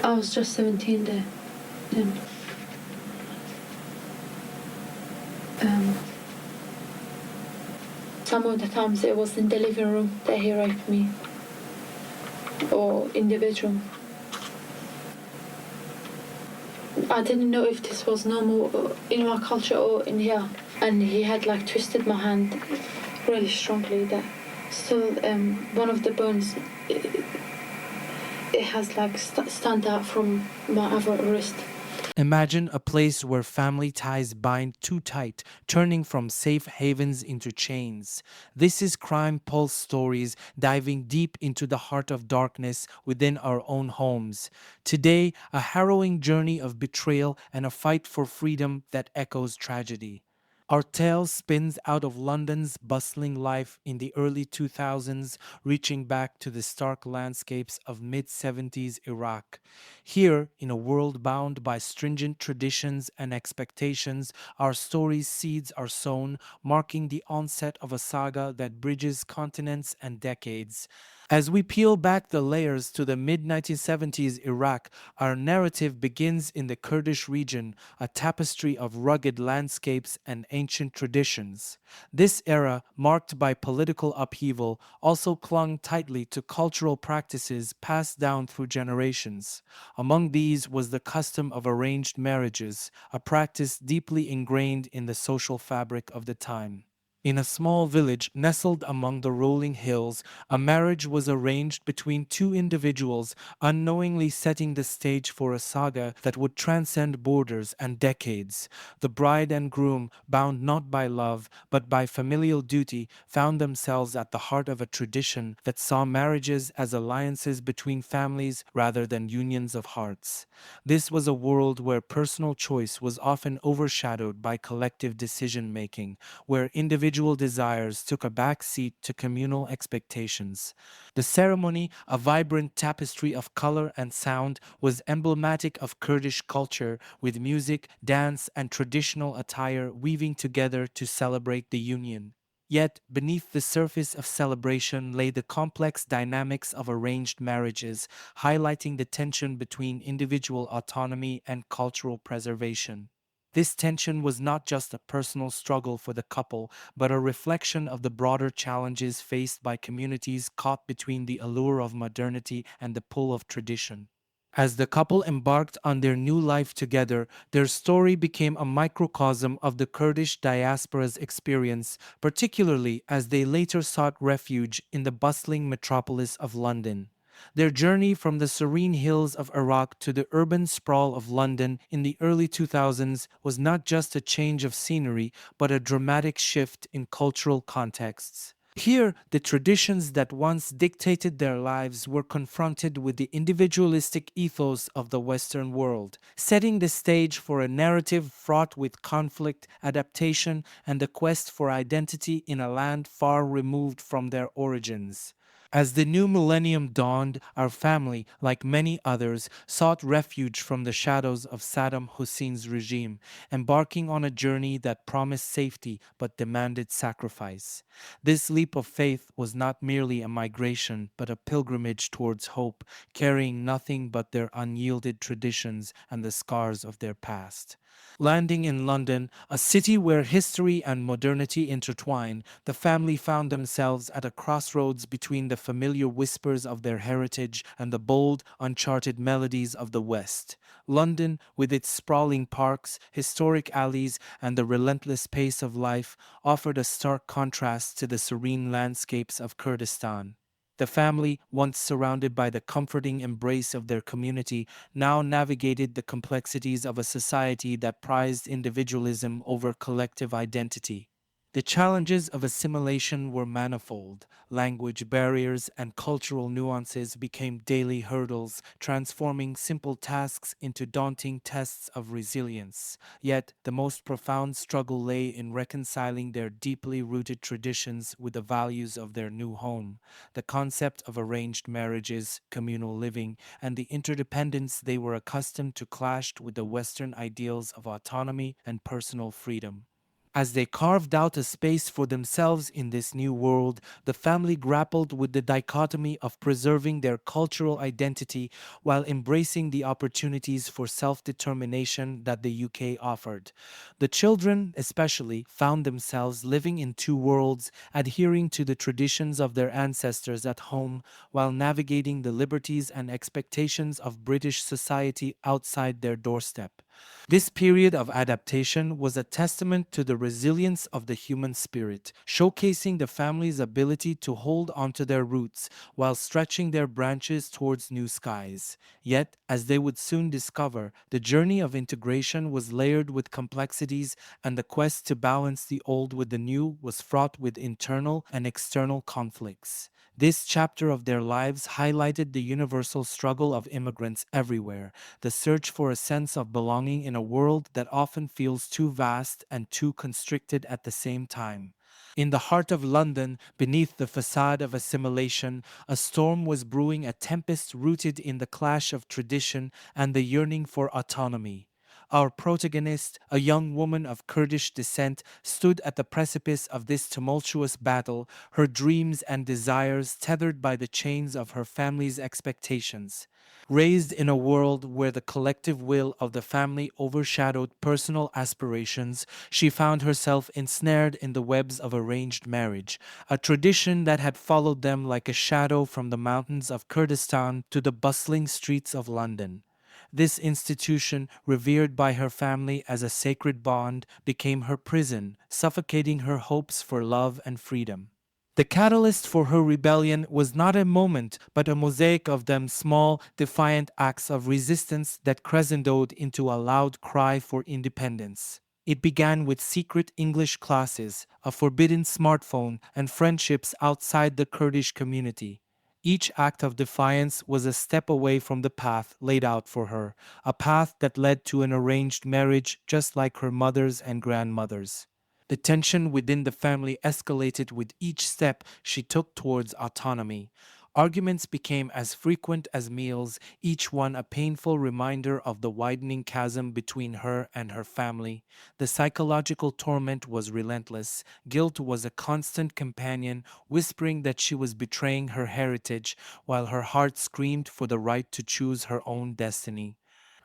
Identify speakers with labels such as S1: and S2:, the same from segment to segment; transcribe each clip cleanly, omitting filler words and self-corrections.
S1: I was just 17 there. Then, some of the times it was in the living room that he raped me, or in the bedroom. I didn't know if this was normal in my culture or in here. And he had like twisted my hand really strongly there. So one of the bones, it has like stand out from my other wrist.
S2: Imagine a place where family ties bind too tight, turning from safe havens into chains. This is Crime Pulse Stories, diving deep into the heart of darkness within our own homes. Today, a harrowing journey of betrayal and a fight for freedom that echoes tragedy. Our tale spins out of London's bustling life in the early 2000s, reaching back to the stark landscapes of mid 70s Iraq. Here, in a world bound by stringent traditions and expectations, our story's seeds are sown, marking the onset of a saga that bridges continents and decades. As we peel back the layers to the mid 1970s Iraq, our narrative begins in the Kurdish region, a tapestry of rugged landscapes and ancient traditions. This era, marked by political upheaval, also clung tightly to cultural practices passed down through generations. Among these was the custom of arranged marriages, a practice deeply ingrained in the social fabric of the time. In a small village nestled among the rolling hills, a marriage was arranged between two individuals, unknowingly setting the stage for a saga that would transcend borders and decades. The bride and groom, bound not by love, but by familial duty, found themselves at the heart of a tradition that saw marriages as alliances between families rather than unions of hearts. This was a world where personal choice was often overshadowed by collective decision making, where individual desires took a back seat to communal expectations. The ceremony, a vibrant tapestry of color and sound, was emblematic of Kurdish culture, with music, dance, and traditional attire weaving together to celebrate the union. Yet, beneath the surface of celebration lay the complex dynamics of arranged marriages, highlighting the tension between individual autonomy and cultural preservation. This tension was not just a personal struggle for the couple, but a reflection of the broader challenges faced by communities caught between the allure of modernity and the pull of tradition. As the couple embarked on their new life together, their story became a microcosm of the Kurdish diaspora's experience, particularly as they later sought refuge in the bustling metropolis of London. Their journey from the serene hills of Iraq to the urban sprawl of London in the early 2000s was not just a change of scenery, but a dramatic shift in cultural contexts. Here, the traditions that once dictated their lives were confronted with the individualistic ethos of the Western world, setting the stage for a narrative fraught with conflict, adaptation, and the quest for identity in a land far removed from their origins. As the new millennium dawned, our family, like many others, sought refuge from the shadows of Saddam Hussein's regime, embarking on a journey that promised safety but demanded sacrifice. This leap of faith was not merely a migration, but a pilgrimage towards hope, carrying nothing but their unyielded traditions and the scars of their past. Landing in London, a city where history and modernity intertwine, the family found themselves at a crossroads between the familiar whispers of their heritage and the bold, uncharted melodies of the West. London, with its sprawling parks, historic alleys, and the relentless pace of life, offered a stark contrast to the serene landscapes of Kurdistan. The family, once surrounded by the comforting embrace of their community, now navigated the complexities of a society that prized individualism over collective identity. The challenges of assimilation were manifold. Language barriers and cultural nuances became daily hurdles, transforming simple tasks into daunting tests of resilience. Yet, the most profound struggle lay in reconciling their deeply rooted traditions with the values of their new home. The concept of arranged marriages, communal living, and the interdependence they were accustomed to clashed with the Western ideals of autonomy and personal freedom. As they carved out a space for themselves in this new world, the family grappled with the dichotomy of preserving their cultural identity while embracing the opportunities for self determination that the UK offered. The children, especially, found themselves living in two worlds, adhering to the traditions of their ancestors at home while navigating the liberties and expectations of British society outside their doorstep. This period of adaptation was a testament to the resilience of the human spirit, showcasing the family's ability to hold onto their roots while stretching their branches towards new skies. Yet, as they would soon discover, the journey of integration was layered with complexities, and the quest to balance the old with the new was fraught with internal and external conflicts. This chapter of their lives highlighted the universal struggle of immigrants everywhere, the search for a sense of belonging in a world that often feels too vast and too constricted at the same time. In the heart of London, beneath the facade of assimilation, a storm was brewing, a tempest rooted in the clash of tradition and the yearning for autonomy. Our protagonist, a young woman of Kurdish descent, stood at the precipice of this tumultuous battle, her dreams and desires tethered by the chains of her family's expectations. Raised in a world where the collective will of the family overshadowed personal aspirations, she found herself ensnared in the webs of arranged marriage, a tradition that had followed them like a shadow from the mountains of Kurdistan to the bustling streets of London. This institution, revered by her family as a sacred bond, became her prison, suffocating her hopes for love and freedom. The catalyst for her rebellion was not a moment, but a mosaic of them small, defiant acts of resistance that crescendoed into a loud cry for independence. It began with secret English classes, a forbidden smartphone, and friendships outside the Kurdish community. Each act of defiance was a step away from the path laid out for her, a path that led to an arranged marriage just like her mother's and grandmother's. The tension within the family escalated with each step she took towards autonomy. Arguments became as frequent as meals, each one a painful reminder of the widening chasm between her and her family. The psychological torment was relentless. Guilt was a constant companion, whispering that she was betraying her heritage, while her heart screamed for the right to choose her own destiny.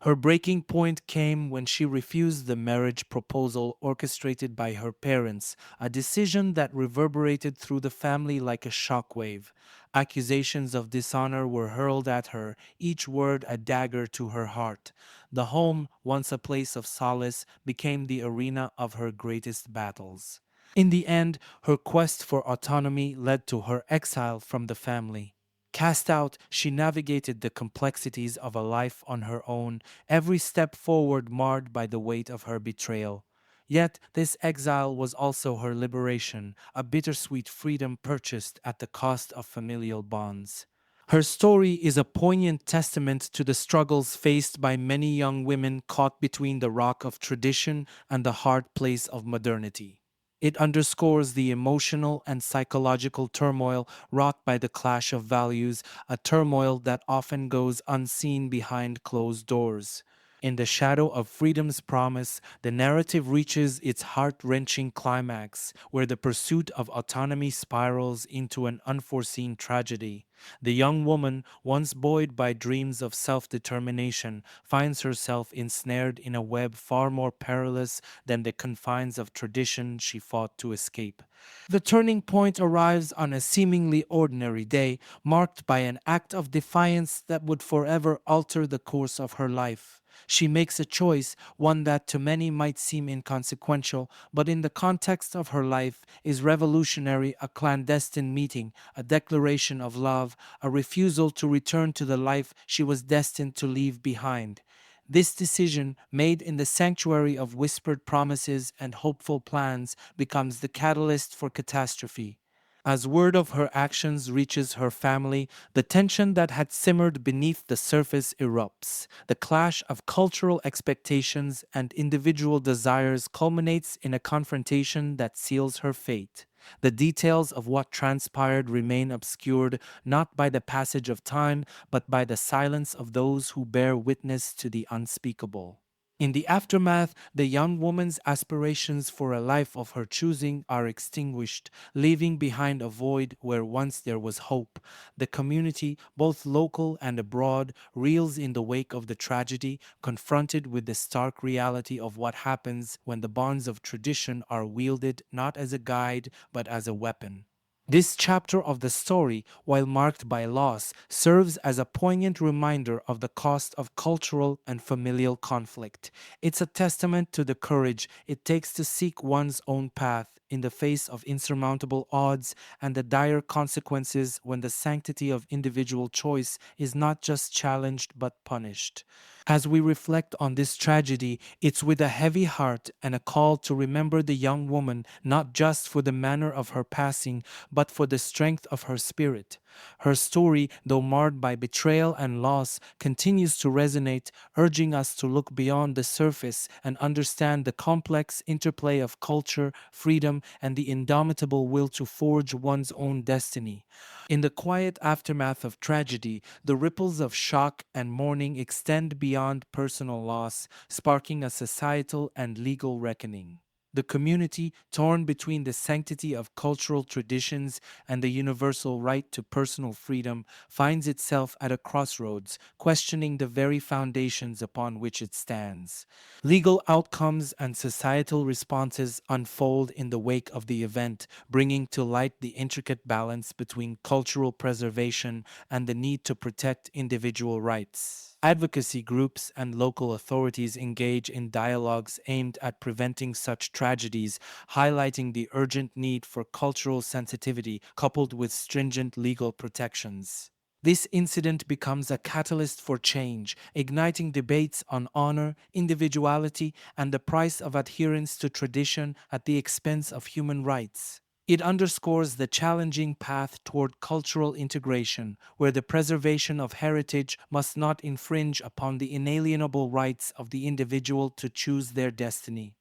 S2: Her breaking point came when she refused the marriage proposal orchestrated by her parents, a decision that reverberated through the family like a shockwave. Accusations of dishonor were hurled at her, each word a dagger to her heart. The home, once a place of solace, became the arena of her greatest battles. In the end, her quest for autonomy led to her exile from the family. Cast out, she navigated the complexities of a life on her own, every step forward marred by the weight of her betrayal. Yet, this exile was also her liberation, a bittersweet freedom purchased at the cost of familial bonds. Her story is a poignant testament to the struggles faced by many young women caught between the rock of tradition and the hard place of modernity. It underscores the emotional and psychological turmoil wrought by the clash of values, a turmoil that often goes unseen behind closed doors. In the shadow of freedom's promise, the narrative reaches its heart wrenching climax, where the pursuit of autonomy spirals into an unforeseen tragedy. The young woman, once buoyed by dreams of self determination, finds herself ensnared in a web far more perilous than the confines of tradition she fought to escape. The turning point arrives on a seemingly ordinary day, marked by an act of defiance that would forever alter the course of her life. She makes a choice, one that to many might seem inconsequential, but in the context of her life is revolutionary: a clandestine meeting, a declaration of love, a refusal to return to the life she was destined to leave behind. This decision, made in the sanctuary of whispered promises and hopeful plans, becomes the catalyst for catastrophe. As word of her actions reaches her family, the tension that had simmered beneath the surface erupts. The clash of cultural expectations and individual desires culminates in a confrontation that seals her fate. The details of what transpired remain obscured not by the passage of time, but by the silence of those who bear witness to the unspeakable. In the aftermath, the young woman's aspirations for a life of her choosing are extinguished, leaving behind a void where once there was hope. The community, both local and abroad, reels in the wake of the tragedy, confronted with the stark reality of what happens when the bonds of tradition are wielded not as a guide but as a weapon. This chapter of the story, while marked by loss, serves as a poignant reminder of the cost of cultural and familial conflict. It's a testament to the courage it takes to seek one's own path in the face of insurmountable odds and the dire consequences when the sanctity of individual choice is not just challenged but punished. As we reflect on this tragedy, it's with a heavy heart and a call to remember the young woman not just for the manner of her passing, but for the strength of her spirit. Her story, though marred by betrayal and loss, continues to resonate, urging us to look beyond the surface and understand the complex interplay of culture, freedom, and the indomitable will to forge one's own destiny. In the quiet aftermath of tragedy, the ripples of shock and mourning extend beyond personal loss, sparking a societal and legal reckoning. The community, torn between the sanctity of cultural traditions and the universal right to personal freedom, finds itself at a crossroads, questioning the very foundations upon which it stands. Legal outcomes and societal responses unfold in the wake of the event, bringing to light the intricate balance between cultural preservation and the need to protect individual rights. Advocacy groups and local authorities engage in dialogues aimed at preventing such tragedies, highlighting the urgent need for cultural sensitivity coupled with stringent legal protections. This incident becomes a catalyst for change, igniting debates on honor, individuality, and the price of adherence to tradition at the expense of human rights. It underscores the challenging path toward cultural integration, where the preservation of heritage must not infringe upon the inalienable rights of the individual to choose their destiny.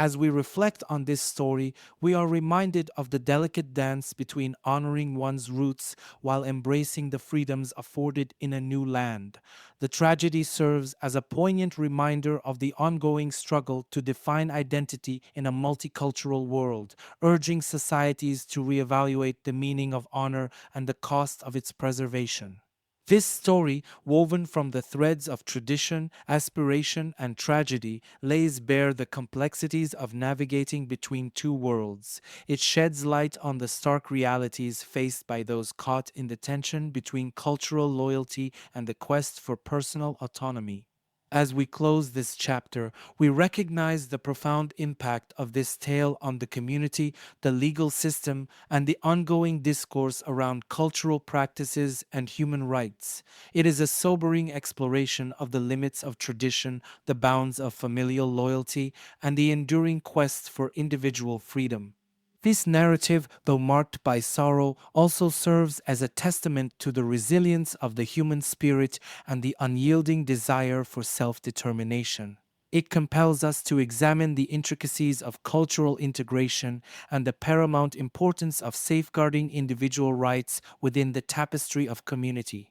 S2: As we reflect on this story, we are reminded of the delicate dance between honoring one's roots while embracing the freedoms afforded in a new land. The tragedy serves as a poignant reminder of the ongoing struggle to define identity in a multicultural world, urging societies to reevaluate the meaning of honor and the cost of its preservation. This story, woven from the threads of tradition, aspiration, and tragedy, lays bare the complexities of navigating between two worlds. It sheds light on the stark realities faced by those caught in the tension between cultural loyalty and the quest for personal autonomy. As we close this chapter, we recognize the profound impact of this tale on the community, the legal system, and the ongoing discourse around cultural practices and human rights. It is a sobering exploration of the limits of tradition, the bounds of familial loyalty, and the enduring quest for individual freedom. This narrative, though marked by sorrow, also serves as a testament to the resilience of the human spirit and the unyielding desire for self determination. It compels us to examine the intricacies of cultural integration and the paramount importance of safeguarding individual rights within the tapestry of community.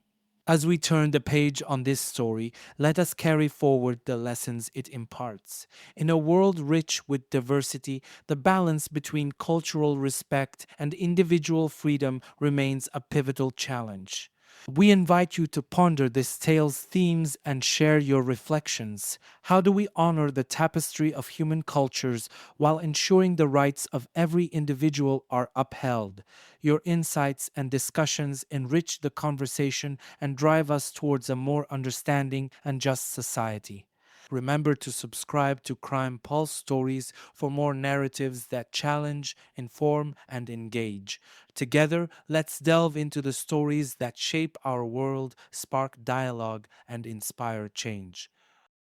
S2: As we turn the page on this story, let us carry forward the lessons it imparts. In a world rich with diversity, the balance between cultural respect and individual freedom remains a pivotal challenge. We invite you to ponder this tale's themes and share your reflections. How do we honor the tapestry of human cultures while ensuring the rights of every individual are upheld? Your insights and discussions enrich the conversation and drive us towards a more understanding and just society. Remember to subscribe to Crime Pulse Stories for more narratives that challenge, inform, and engage. Together, let's delve into the stories that shape our world, spark dialogue, and inspire change.